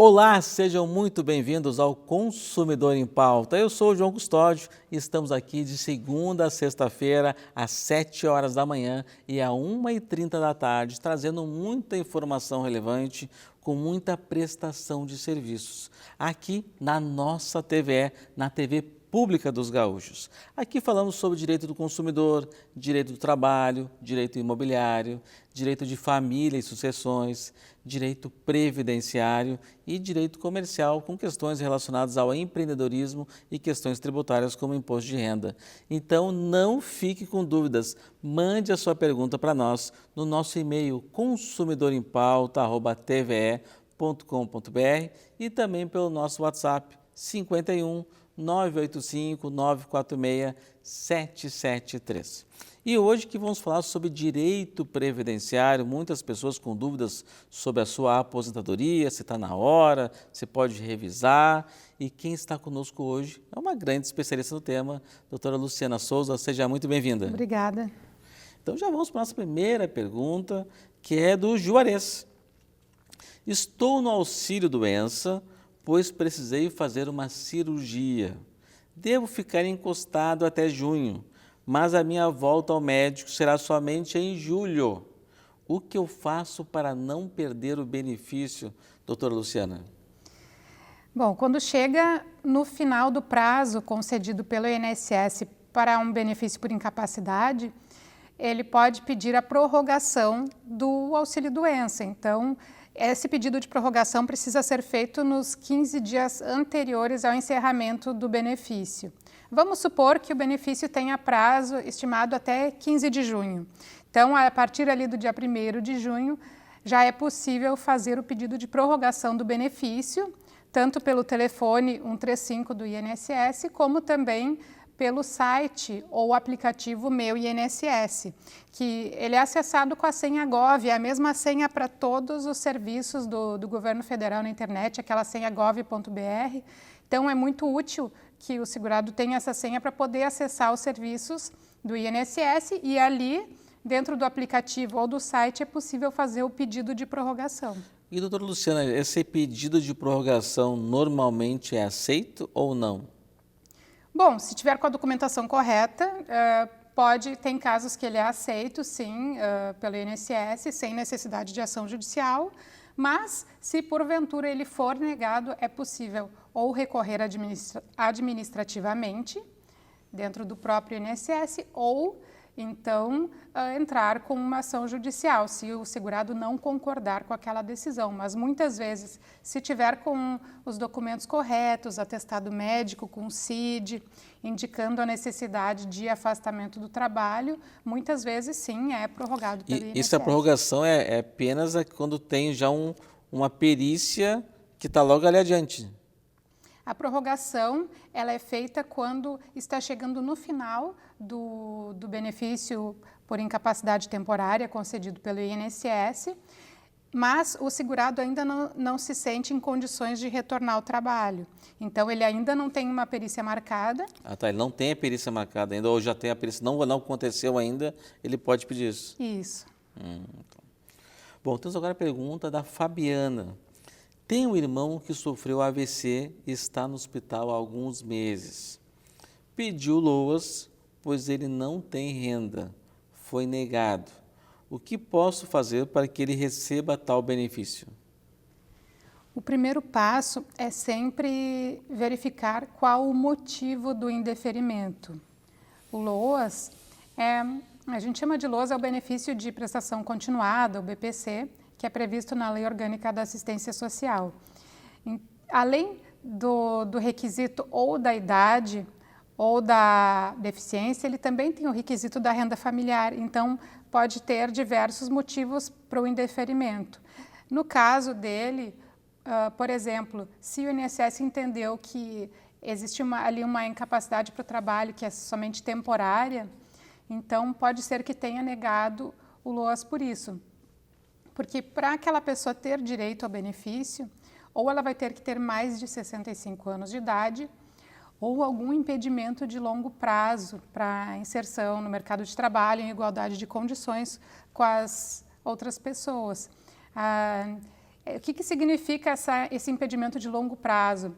Olá, sejam muito bem-vindos ao Consumidor em Pauta. Eu sou o João Custódio e estamos aqui de segunda a sexta-feira, às 7 horas da manhã e às 1h30 da tarde, trazendo muita informação relevante com muita prestação de serviços. Aqui na nossa TVE, na TV Pública dos Gaúchos. Aqui falamos sobre direito do consumidor, direito do trabalho, direito imobiliário, direito de família e sucessões, direito previdenciário e direito comercial com questões relacionadas ao empreendedorismo e questões tributárias como imposto de renda. Então não fique com dúvidas, mande a sua pergunta para nós no nosso e-mail consumidorimpauta@tve.com.br e também pelo nosso WhatsApp 51 985 946 773. E hoje que vamos falar sobre direito previdenciário, muitas pessoas com dúvidas sobre a sua aposentadoria, se está na hora, se pode revisar. E quem está conosco hoje é uma grande especialista no tema, doutora Luciana Souza, seja muito bem-vinda. Obrigada. Então já vamos para a nossa primeira pergunta, que é do Juarez. Estou no auxílio-doença, pois precisei fazer uma cirurgia. Devo ficar encostado até junho, mas a minha volta ao médico será somente em julho. O que eu faço para não perder o benefício, doutora Luciana? Bom, quando chega no final do prazo concedido pelo INSS para um benefício por incapacidade, ele pode pedir a prorrogação do auxílio-doença. Então, esse pedido de prorrogação precisa ser feito nos 15 dias anteriores ao encerramento do benefício. Vamos supor que o benefício tenha prazo estimado até 15 de junho. Então, a partir ali do dia 1º de junho, já é possível fazer o pedido de prorrogação do benefício, tanto pelo telefone 135 do INSS, como também pelo site ou aplicativo Meu INSS, que ele é acessado com a senha Gov, é a mesma senha para todos os serviços do governo federal na internet, aquela senha gov.br. Então, é muito útil que o segurado tenha essa senha para poder acessar os serviços do INSS e ali, dentro do aplicativo ou do site, é possível fazer o pedido de prorrogação. E, doutora Luciana, esse pedido de prorrogação normalmente é aceito ou não? Bom, se tiver com a documentação correta, tem casos que ele é aceito, sim, pelo INSS, sem necessidade de ação judicial, mas se porventura ele for negado, é possível ou recorrer administrativamente dentro do próprio INSS ou então entrar com uma ação judicial, se o segurado não concordar com aquela decisão. Mas muitas vezes, se tiver com os documentos corretos, atestado médico com CID, indicando a necessidade de afastamento do trabalho, muitas vezes sim é prorrogado pelo INSS. E essa prorrogação é apenas quando tem já uma perícia que está logo ali adiante? A prorrogação ela é feita quando está chegando no final do benefício por incapacidade temporária concedido pelo INSS, mas o segurado ainda não se sente em condições de retornar ao trabalho. Então, ele ainda não tem uma perícia marcada. Ah, tá. Ele não tem a perícia marcada ainda, ou já tem a perícia, não aconteceu ainda, ele pode pedir isso? Isso. Então. Bom, temos agora a pergunta da Fabiana. Tem um irmão que sofreu AVC e está no hospital há alguns meses. Pediu LOAS, pois ele não tem renda. Foi negado. O que posso fazer para que ele receba tal benefício? O primeiro passo é sempre verificar qual o motivo do indeferimento. O LOAS, a gente chama de LOAS, é o benefício de prestação continuada, o BPC, que é previsto na Lei Orgânica da Assistência Social. Além do requisito ou da idade ou da deficiência, ele também tem o requisito da renda familiar, então pode ter diversos motivos para o indeferimento. No caso dele, por exemplo, se o INSS entendeu que existe ali uma incapacidade para o trabalho que é somente temporária, então pode ser que tenha negado o LOAS por isso. Porque para aquela pessoa ter direito ao benefício, ou ela vai ter que ter mais de 65 anos de idade, ou algum impedimento de longo prazo para inserção no mercado de trabalho em igualdade de condições com as outras pessoas. O que significa esse impedimento de longo prazo?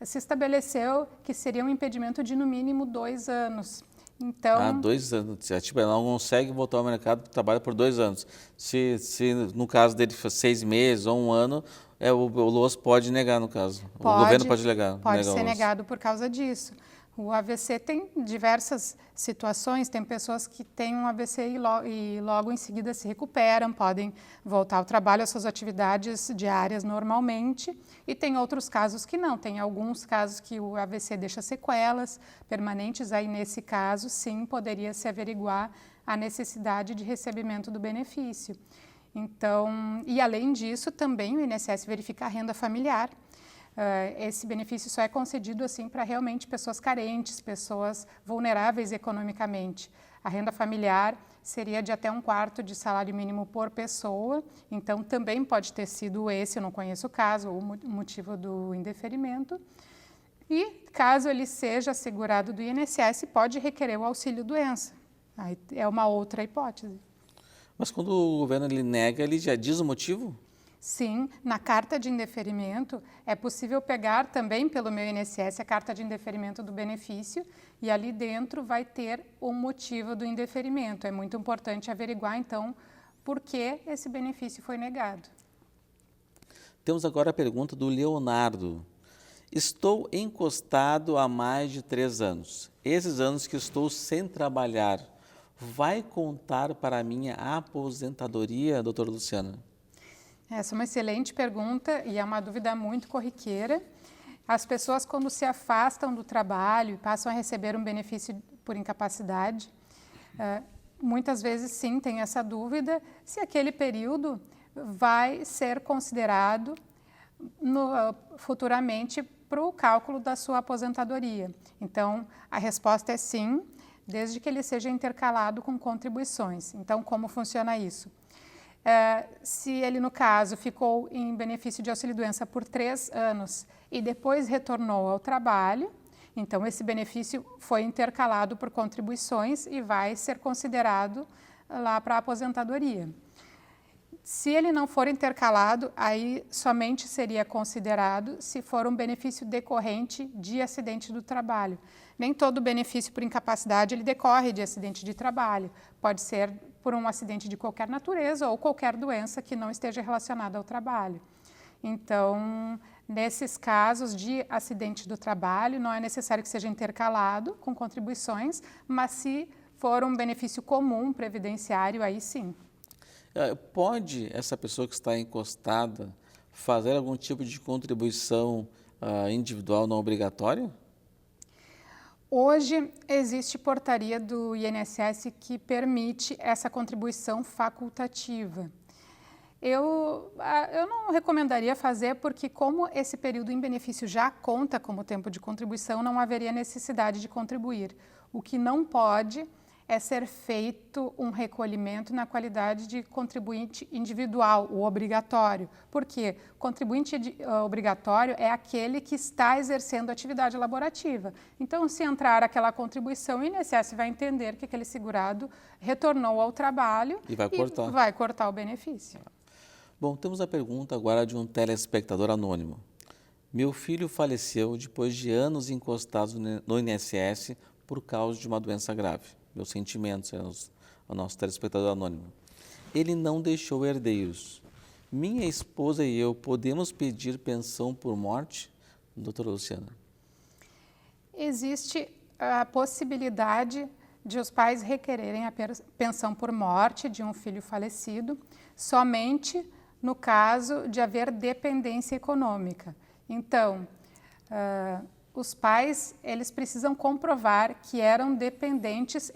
Se estabeleceu que seria um impedimento de no mínimo 2 anos. Então, 2 anos. Tipo, ela não consegue voltar ao mercado de trabalho por 2 anos. Se no caso dele for 6 meses ou 1 ano, o LOAS pode negar, no caso. O governo pode negar. Pode ser negado por causa disso. O AVC tem diversas situações, tem pessoas que têm um AVC e logo em seguida se recuperam, podem voltar ao trabalho, às suas atividades diárias normalmente, e tem outros casos que não, tem alguns casos que o AVC deixa sequelas permanentes, aí nesse caso sim poderia se averiguar a necessidade de recebimento do benefício. Então, e além disso também o INSS verifica a renda familiar. Esse benefício só é concedido assim para realmente pessoas carentes, pessoas vulneráveis economicamente. A renda familiar seria de até 1/4 de salário mínimo por pessoa, então também pode ter sido esse, eu não conheço o caso, o motivo do indeferimento. E caso ele seja assegurado do INSS, pode requerer o auxílio-doença. Aí é uma outra hipótese. Mas quando o governo ele nega, ele já diz o motivo? Sim, na carta de indeferimento é possível pegar também pelo meu INSS a carta de indeferimento do benefício e ali dentro vai ter o motivo do indeferimento. É muito importante averiguar então por que esse benefício foi negado. Temos agora a pergunta do Leonardo. Estou encostado há mais de 3 anos. Esses anos que estou sem trabalhar, vai contar para a minha aposentadoria, doutora Luciana? Essa é uma excelente pergunta e é uma dúvida muito corriqueira. As pessoas, quando se afastam do trabalho e passam a receber um benefício por incapacidade, muitas vezes sim tem essa dúvida se aquele período vai ser considerado futuramente para o cálculo da sua aposentadoria. Então, a resposta é sim, desde que ele seja intercalado com contribuições. Então, como funciona isso? Se ele, no caso, ficou em benefício de auxílio-doença por 3 anos e depois retornou ao trabalho, então esse benefício foi intercalado por contribuições e vai ser considerado lá para a aposentadoria. Se ele não for intercalado, aí somente seria considerado se for um benefício decorrente de acidente do trabalho. Nem todo benefício por incapacidade ele decorre de acidente de trabalho. Pode ser por um acidente de qualquer natureza ou qualquer doença que não esteja relacionada ao trabalho. Então, nesses casos de acidente do trabalho, não é necessário que seja intercalado com contribuições, mas se for um benefício comum previdenciário, aí sim. Pode essa pessoa que está encostada fazer algum tipo de contribuição individual não obrigatória? Hoje existe portaria do INSS que permite essa contribuição facultativa. Eu não recomendaria fazer porque como esse período em benefício já conta como tempo de contribuição, não haveria necessidade de contribuir. O que não pode é ser feito um recolhimento na qualidade de contribuinte individual, o obrigatório. Por quê? Contribuinte obrigatório é aquele que está exercendo atividade laborativa. Então, se entrar aquela contribuição, o INSS vai entender que aquele segurado retornou ao trabalho e vai cortar o benefício. Bom, temos a pergunta agora de um telespectador anônimo. Meu filho faleceu depois de anos encostados no INSS por causa de uma doença grave. Meus sentimentos ao nosso telespectador anônimo. Ele não deixou herdeiros. Minha esposa e eu podemos pedir pensão por morte? Doutora Luciana. Existe a possibilidade de os pais requererem a pensão por morte de um filho falecido somente no caso de haver dependência econômica. Então, os pais, eles precisam comprovar que eram dependentes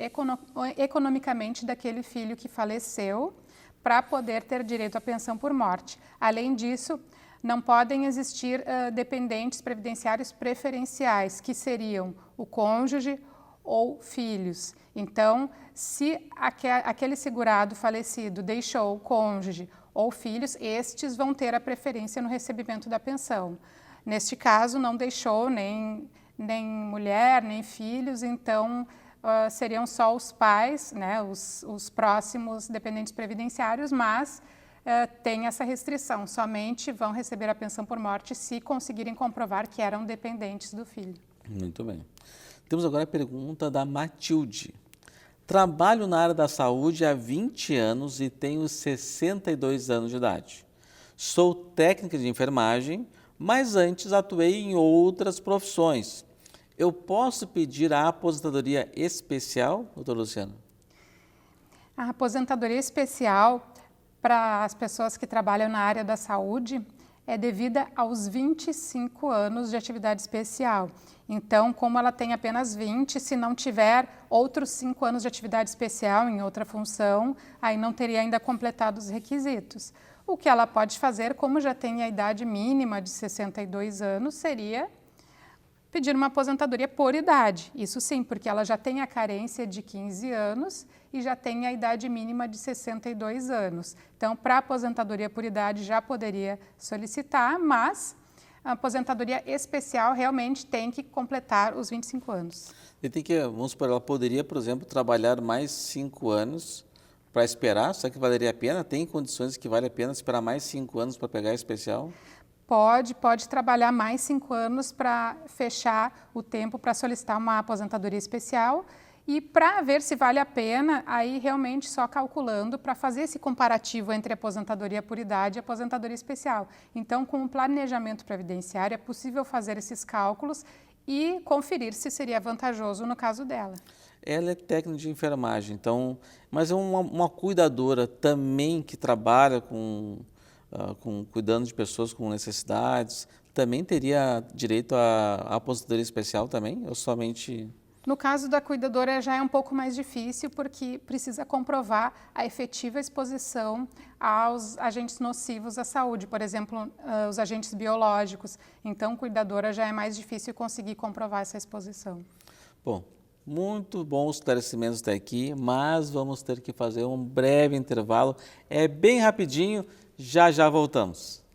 economicamente daquele filho que faleceu para poder ter direito à pensão por morte. Além disso, não podem existir dependentes previdenciários preferenciais, que seriam o cônjuge ou filhos. Então, se aquele segurado falecido deixou o cônjuge ou filhos, estes vão ter a preferência no recebimento da pensão. Neste caso, não deixou nem mulher, nem filhos, então seriam só os pais, né, os próximos dependentes previdenciários, mas tem essa restrição, somente vão receber a pensão por morte se conseguirem comprovar que eram dependentes do filho. Muito bem. Temos agora a pergunta da Matilde. Trabalho na área da saúde há 20 anos e tenho 62 anos de idade. Sou técnica de enfermagem, mas antes atuei em outras profissões. Eu posso pedir a aposentadoria especial, doutor Luciano? A aposentadoria especial para as pessoas que trabalham na área da saúde é devida aos 25 anos de atividade especial. Então, como ela tem apenas 20, se não tiver outros 5 anos de atividade especial em outra função, aí não teria ainda completado os requisitos. O que ela pode fazer, como já tem a idade mínima de 62 anos, seria pedir uma aposentadoria por idade. Isso sim, porque ela já tem a carência de 15 anos e já tem a idade mínima de 62 anos. Então, para a aposentadoria por idade já poderia solicitar, mas a aposentadoria especial realmente tem que completar os 25 anos. E tem que, vamos supor, ela poderia, por exemplo, trabalhar mais 5 anos para esperar, será que valeria a pena? Tem condições que vale a pena esperar mais 5 anos para pegar a especial? Pode trabalhar mais 5 anos para fechar o tempo para solicitar uma aposentadoria especial e para ver se vale a pena, aí realmente só calculando para fazer esse comparativo entre aposentadoria por idade e aposentadoria especial. Então, com o planejamento previdenciário é possível fazer esses cálculos e conferir se seria vantajoso no caso dela. Ela é técnica de enfermagem, então, mas é uma cuidadora também que trabalha cuidando de pessoas com necessidades, também teria direito à aposentadoria especial também, ou somente... No caso da cuidadora já é um pouco mais difícil porque precisa comprovar a efetiva exposição aos agentes nocivos à saúde, por exemplo, os agentes biológicos. Então, cuidadora já é mais difícil conseguir comprovar essa exposição. Bom, muito bons esclarecimentos até aqui, mas vamos ter que fazer um breve intervalo. É bem rapidinho, já já voltamos.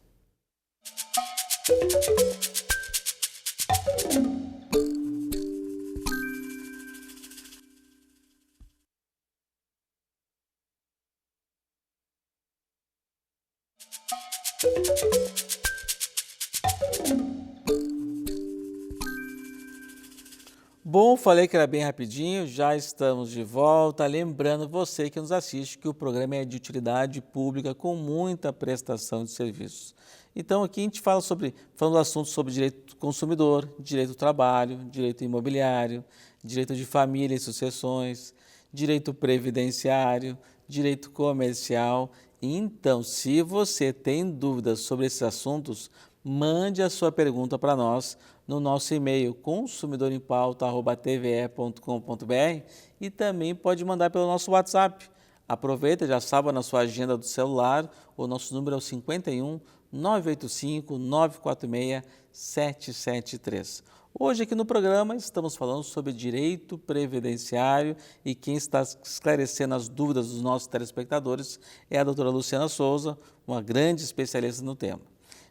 Bom, falei que era bem rapidinho, já estamos de volta. Lembrando você que nos assiste que o programa é de utilidade pública com muita prestação de serviços. Então aqui a gente falando assuntos sobre direito do consumidor, direito do trabalho, direito imobiliário, direito de família e sucessões, direito previdenciário, direito comercial. Então, se você tem dúvidas sobre esses assuntos, mande a sua pergunta para nós no nosso e-mail consumidorimpauta@tve.com.br e também pode mandar pelo nosso WhatsApp. Aproveita, já salva na sua agenda do celular, o nosso número é o 51 985 946 773. Hoje aqui no programa estamos falando sobre direito previdenciário e quem está esclarecendo as dúvidas dos nossos telespectadores é a doutora Luciana Souza, uma grande especialista no tema.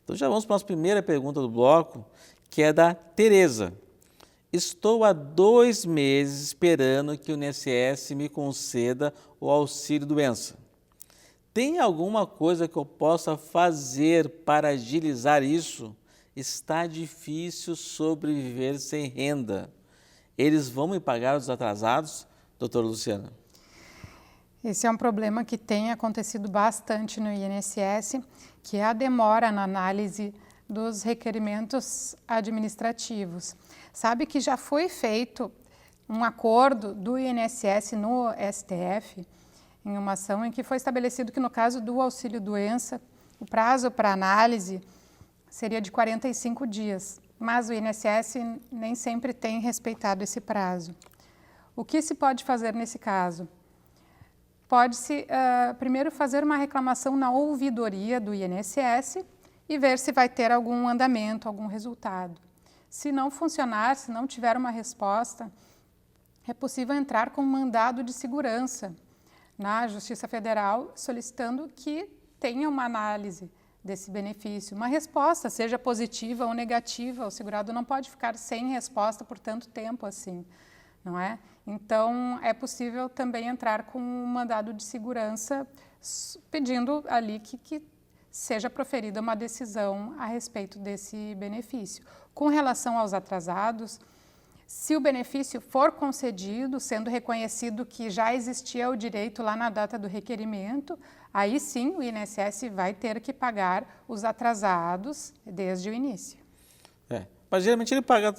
Então já vamos para a nossa primeira pergunta do bloco, que é da Tereza. Estou há 2 meses esperando que o INSS me conceda o auxílio-doença. Tem alguma coisa que eu possa fazer para agilizar isso? Está difícil sobreviver sem renda. Eles vão me pagar os atrasados, doutora Luciana? Esse é um problema que tem acontecido bastante no INSS, que é a demora na análise dos requerimentos administrativos. Sabe que já foi feito um acordo do INSS no STF, em uma ação em que foi estabelecido que no caso do auxílio-doença, o prazo para análise seria de 45 dias, mas o INSS nem sempre tem respeitado esse prazo. O que se pode fazer nesse caso? Pode-se primeiro fazer uma reclamação na ouvidoria do INSS e ver se vai ter algum andamento, algum resultado. Se não funcionar, se não tiver uma resposta, é possível entrar com um mandado de segurança na Justiça Federal solicitando que tenha uma análise desse benefício, uma resposta, seja positiva ou negativa. O segurado não pode ficar sem resposta por tanto tempo assim. não é? Então, é possível também entrar com um mandado de segurança pedindo ali que seja proferida uma decisão a respeito desse benefício. Com relação aos atrasados, se o benefício for concedido, sendo reconhecido que já existia o direito lá na data do requerimento, aí sim o INSS vai ter que pagar os atrasados desde o início. Mas geralmente ele paga,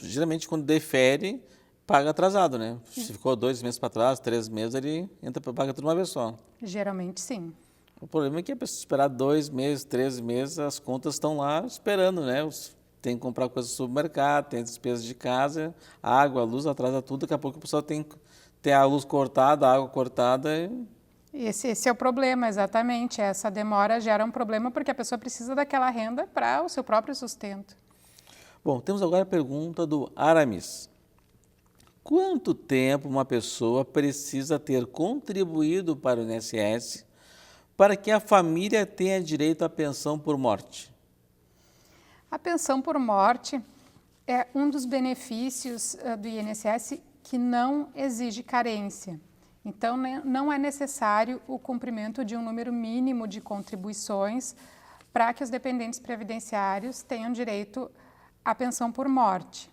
geralmente quando defere, paga atrasado, né? Se ficou 2 meses para trás, 3 meses, ele paga tudo uma vez só. Geralmente sim. O problema é que a pessoa esperar 2 meses, 13 meses, as contas estão lá esperando, né? Tem que comprar coisas no supermercado, tem despesas de casa, água, luz, atrasa tudo. Daqui a pouco a pessoa tem a luz cortada, a água cortada. Esse é o problema, exatamente. Essa demora gera um problema porque a pessoa precisa daquela renda para o seu próprio sustento. Bom, temos agora a pergunta do Aramis. Quanto tempo uma pessoa precisa ter contribuído para o INSS para que a família tenha direito à pensão por morte? A pensão por morte é um dos benefícios do INSS que não exige carência. Então, não é necessário o cumprimento de um número mínimo de contribuições para que os dependentes previdenciários tenham direito à pensão por morte.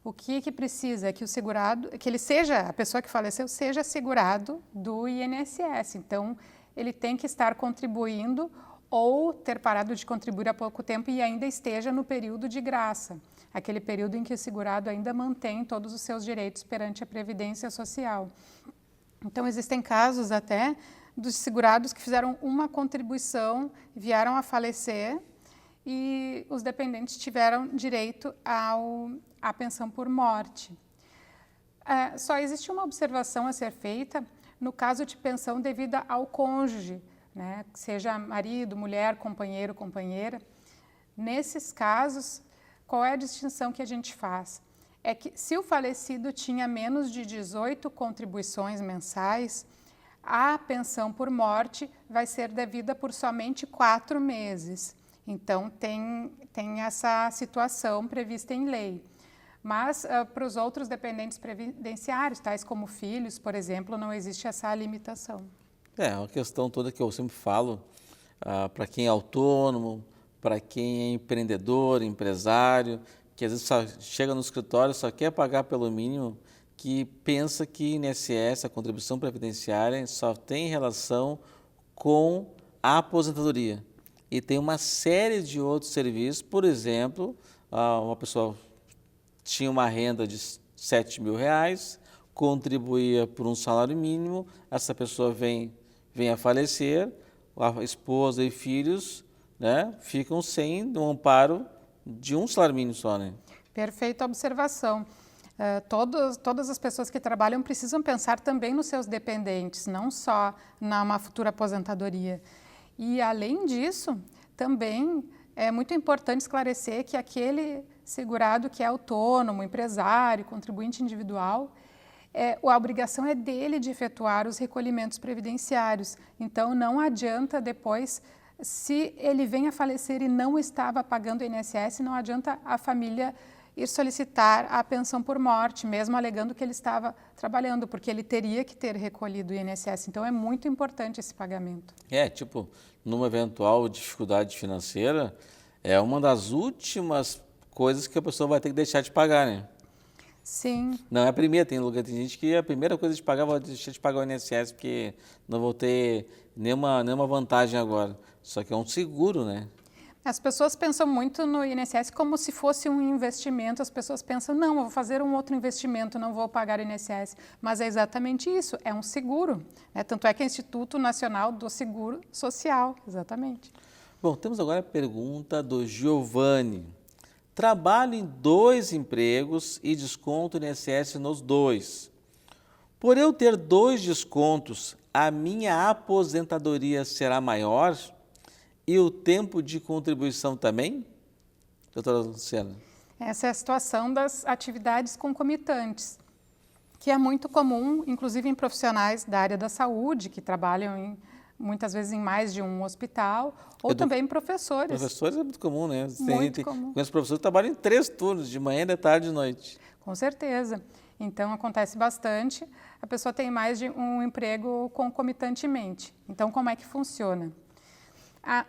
O que precisa é que o segurado, que ele seja, a pessoa que faleceu, seja segurado do INSS. Então, ele tem que estar contribuindo ou ter parado de contribuir há pouco tempo e ainda esteja no período de graça, aquele período em que o segurado ainda mantém todos os seus direitos perante a Previdência Social. Então, existem casos até dos segurados que fizeram uma contribuição, vieram a falecer e os dependentes tiveram direito à pensão por morte. Só existe uma observação a ser feita no caso de pensão devida ao cônjuge, né? Seja marido, mulher, companheiro, companheira. Nesses casos, qual é a distinção que a gente faz? É que se o falecido tinha menos de 18 contribuições mensais, a pensão por morte vai ser devida por somente 4 meses. Então, tem essa situação prevista em lei. Mas, para os outros dependentes previdenciários, tais como filhos, por exemplo, não existe essa limitação. A questão toda que eu sempre falo, para quem é autônomo, para quem é empreendedor, empresário, que às vezes só chega no escritório, só quer pagar pelo mínimo, que pensa que INSS, a contribuição previdenciária, só tem relação com a aposentadoria. E tem uma série de outros serviços, por exemplo, uma pessoa tinha uma renda de R$7.000, contribuía por um salário mínimo, essa pessoa vem a falecer, a esposa e filhos, né, ficam sem um amparo de um salário mínimo só, né? Perfeita observação. Todas as pessoas que trabalham precisam pensar também nos seus dependentes, não só numa futura aposentadoria. E, além disso, também é muito importante esclarecer que aquele segurado que é autônomo, empresário, contribuinte individual, a obrigação é dele de efetuar os recolhimentos previdenciários. Então, não adianta depois, se ele vem a falecer e não estava pagando o INSS, não adianta a família ir solicitar a pensão por morte, mesmo alegando que ele estava trabalhando, porque ele teria que ter recolhido o INSS. Então, é muito importante esse pagamento. Numa eventual dificuldade financeira, é uma das últimas coisas que a pessoa vai ter que deixar de pagar, né? Sim. Não é a primeira, tem gente que a primeira coisa de pagar, vou deixar de pagar o INSS, porque não vou ter nenhuma vantagem agora. Só que é um seguro, né? As pessoas pensam muito no INSS como se fosse um investimento. As pessoas pensam, não, eu vou fazer um outro investimento, não vou pagar o INSS. Mas é exatamente isso, é um seguro. Tanto é que é Instituto Nacional do Seguro Social, exatamente. Bom, temos agora a pergunta do Giovanni. Trabalho em 2 empregos e desconto INSS nos 2. Por eu ter 2 descontos, a minha aposentadoria será maior? E o tempo de contribuição também? Doutora Luciana. Essa é a situação das atividades concomitantes, que é muito comum, inclusive em profissionais da área da saúde, que trabalham muitas vezes em mais de um hospital, ou também professores. Professores é muito comum, né? Muito comum. Conheço professores que trabalham em 3 turnos, de manhã, de tarde e de noite. Com certeza. Então, acontece bastante, a pessoa tem mais de um emprego concomitantemente. Então, como é que funciona?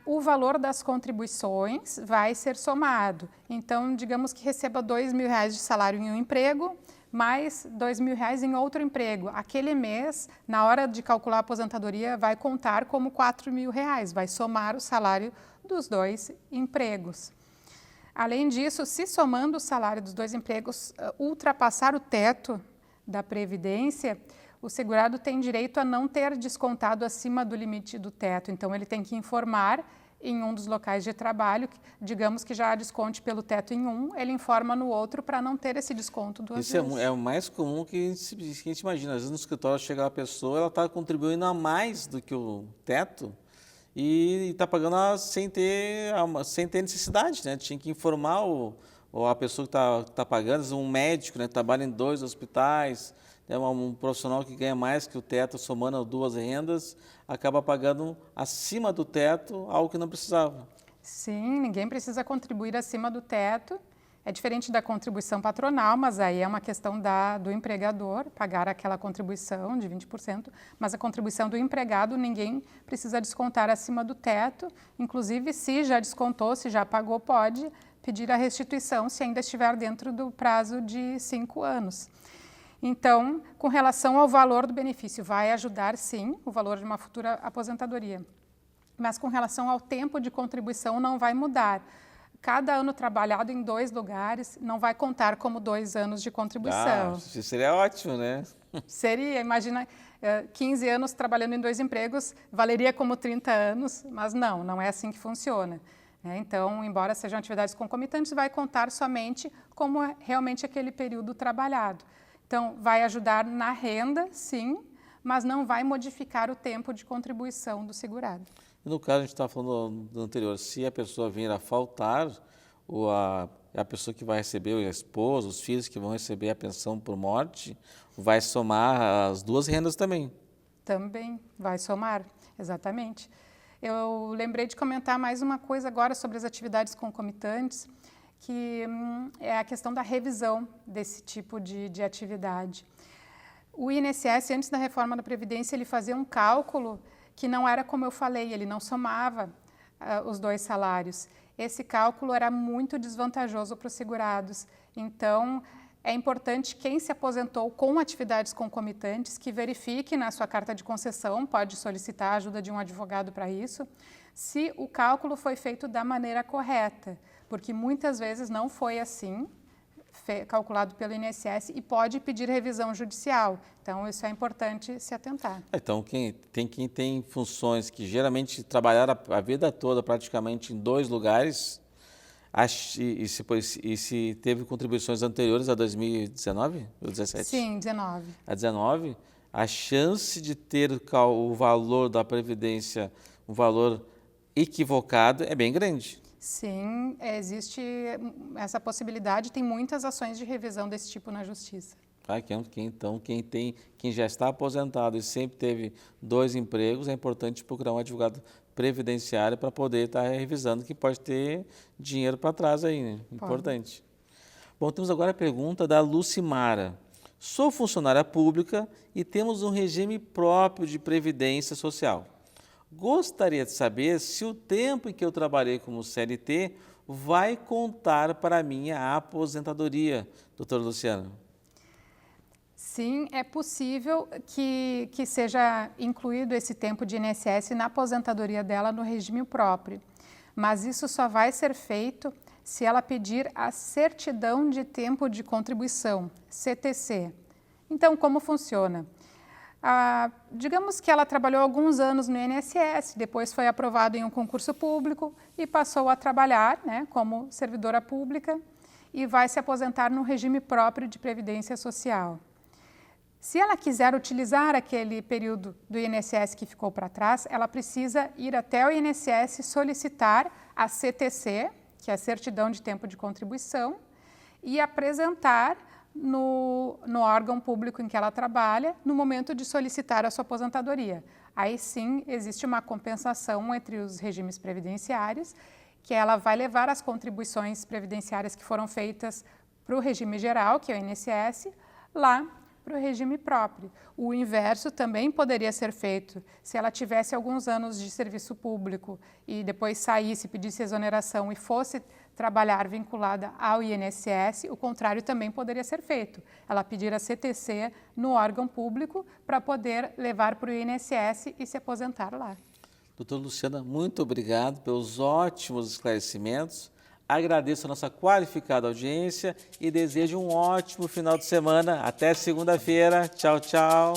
O valor das contribuições vai ser somado. Então, digamos que receba R$2.000 de salário em um emprego, mais R$2.000 em outro emprego. Aquele mês, na hora de calcular a aposentadoria, vai contar como R$4.000, vai somar o salário dos 2 empregos. Além disso, se somando o salário dos 2 empregos ultrapassar o teto da Previdência, o segurado tem direito a não ter descontado acima do limite do teto. Então, ele tem que informar em um dos locais de trabalho, digamos que já desconte pelo teto em um, ele informa no outro para não ter esse desconto duas vezes. Isso é o mais comum que a gente imagina. Às vezes no escritório chega uma pessoa, ela está contribuindo a mais do que o teto e está pagando sem ter necessidade, né? Tinha que informar a pessoa que está pagando, um médico, né, que trabalha em 2 hospitais, um profissional que ganha mais que o teto, somando 2 rendas, acaba pagando acima do teto algo que não precisava. Sim, ninguém precisa contribuir acima do teto. É diferente da contribuição patronal, mas aí é uma questão do empregador pagar aquela contribuição de 20%, mas a contribuição do empregado ninguém precisa descontar acima do teto. Inclusive, se já descontou, se já pagou, pode pedir a restituição se ainda estiver dentro do prazo de 5 anos. Então, com relação ao valor do benefício, vai ajudar sim o valor de uma futura aposentadoria. Mas com relação ao tempo de contribuição não vai mudar. Cada ano trabalhado em 2 lugares não vai contar como 2 anos de contribuição. Isso seria ótimo, né? Seria, imagina, 15 anos trabalhando em 2 empregos, valeria como 30 anos, mas não é assim que funciona. Então, embora sejam atividades concomitantes, vai contar somente como realmente aquele período trabalhado. Então, vai ajudar na renda, sim, mas não vai modificar o tempo de contribuição do segurado. No caso, a gente estava falando do anterior, se a pessoa vir a faltar, ou a pessoa que vai receber, a esposa, os filhos que vão receber a pensão por morte, vai somar as 2 rendas também. Também vai somar, exatamente. Eu lembrei de comentar mais uma coisa agora sobre as atividades concomitantes, que é a questão da revisão desse tipo de atividade. O INSS, antes da reforma da Previdência, ele fazia um cálculo que não era como eu falei, ele não somava os 2 salários. Esse cálculo era muito desvantajoso para os segurados. Então, é importante quem se aposentou com atividades concomitantes que verifique na sua carta de concessão, pode solicitar a ajuda de um advogado para isso, se o cálculo foi feito da maneira correta, porque muitas vezes não foi assim, calculado pelo INSS e pode pedir revisão judicial. Então, isso é importante se atentar. Então, quem tem funções que geralmente trabalharam a vida toda praticamente em 2 lugares, e se teve contribuições anteriores a 2019 ou 17? Sim, 19. A 19, a chance de ter o valor da Previdência, um valor equivocado, é bem grande. Sim, existe essa possibilidade, tem muitas ações de revisão desse tipo na Justiça. Então, quem já está aposentado e sempre teve 2 empregos, é importante procurar um advogado previdenciário para poder estar revisando, que pode ter dinheiro para trás aí, né? Importante. Bom, temos agora a pergunta da Lucimara. Sou funcionária pública e temos um regime próprio de previdência social. Gostaria de saber se o tempo em que eu trabalhei como CLT vai contar para a minha aposentadoria, doutora Luciana. Sim, é possível que seja incluído esse tempo de INSS na aposentadoria dela no regime próprio, mas isso só vai ser feito se ela pedir a certidão de tempo de contribuição, CTC. Então, como funciona? Digamos que ela trabalhou alguns anos no INSS, depois foi aprovado em um concurso público e passou a trabalhar, né, como servidora pública e vai se aposentar no regime próprio de previdência social. Se ela quiser utilizar aquele período do INSS que ficou para trás, ela precisa ir até o INSS solicitar a CTC, que é a Certidão de Tempo de Contribuição, e apresentar no órgão público em que ela trabalha, no momento de solicitar a sua aposentadoria. Aí sim, existe uma compensação entre os regimes previdenciários, que ela vai levar as contribuições previdenciárias que foram feitas para o regime geral, que é o INSS, lá para o regime próprio. O inverso também poderia ser feito. Se ela tivesse alguns anos de serviço público e depois saísse, pedisse exoneração e fosse trabalhar vinculada ao INSS, o contrário também poderia ser feito. Ela pedir a CTC no órgão público para poder levar para o INSS e se aposentar lá. Doutora Luciana, muito obrigado pelos ótimos esclarecimentos. Agradeço a nossa qualificada audiência e desejo um ótimo final de semana. Até segunda-feira. Tchau, tchau.